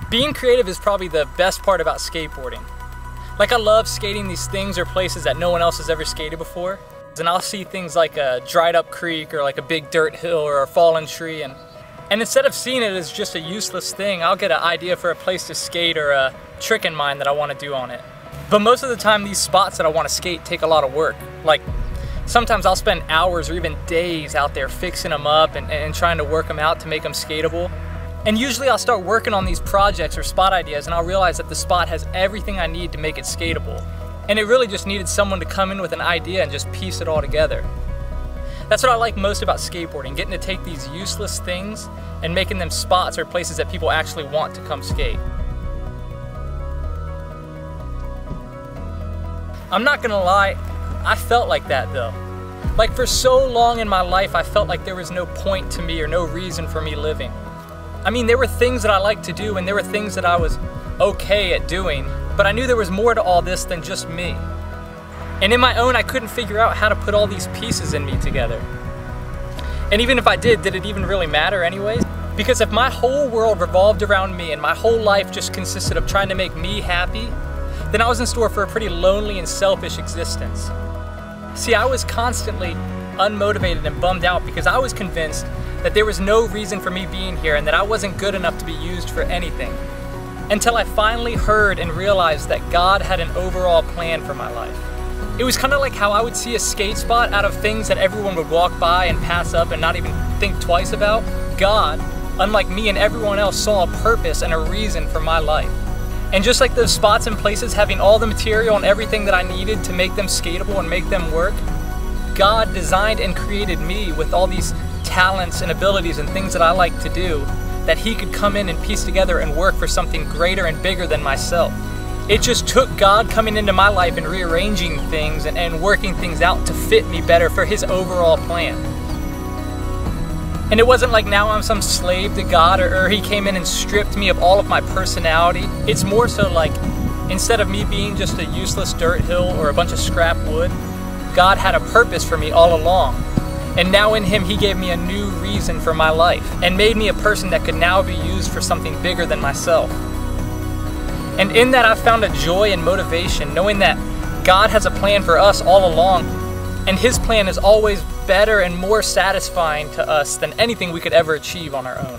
Being creative is probably the best part about skateboarding. Like, I love skating these things or places that no one else has ever skated before. And I'll see things like a dried up creek or like a big dirt hill or a fallen tree, and instead of seeing it as just a useless thing, I'll get an idea for a place to skate or a trick in mind that I want to do on it. But most of the time, these spots that I want to skate take a lot of work. Like, sometimes I'll spend hours or even days out there fixing them up and trying to work them out to make them skatable. And usually I'll start working on these projects or spot ideas and I'll realize that the spot has everything I need to make it skatable. And it really just needed someone to come in with an idea and just piece it all together. That's what I like most about skateboarding, getting to take these useless things and making them spots or places that people actually want to come skate. I'm not gonna lie, I felt like that though. Like, for so long in my life, I felt like there was no point to me or no reason for me living. I mean, there were things that I liked to do and there were things that I was okay at doing, but I knew there was more to all this than just me. And in my own, I couldn't figure out how to put all these pieces in me together. And even if I did it even really matter anyways? Because if my whole world revolved around me and my whole life just consisted of trying to make me happy, then I was in store for a pretty lonely and selfish existence. See, I was constantly unmotivated and bummed out because I was convinced that there was no reason for me being here and that I wasn't good enough to be used for anything. Until I finally heard and realized that God had an overall plan for my life. It was kind of like how I would see a skate spot out of things that everyone would walk by and pass up and not even think twice about. God, unlike me and everyone else, saw a purpose and a reason for my life. And just like those spots and places having all the material and everything that I needed to make them skatable and make them work, God designed and created me with all these talents and abilities and things that I like to do, that He could come in and piece together and work for something greater and bigger than myself. It just took God coming into my life and rearranging things and working things out to fit me better for His overall plan. And it wasn't like now I'm some slave to God or He came in and stripped me of all of my personality. It's more so like, instead of me being just a useless dirt hill or a bunch of scrap wood, God had a purpose for me all along. And now in Him, He gave me a new reason for my life and made me a person that could now be used for something bigger than myself. And in that, I found a joy and motivation, knowing that God has a plan for us all along, and His plan is always better and more satisfying to us than anything we could ever achieve on our own.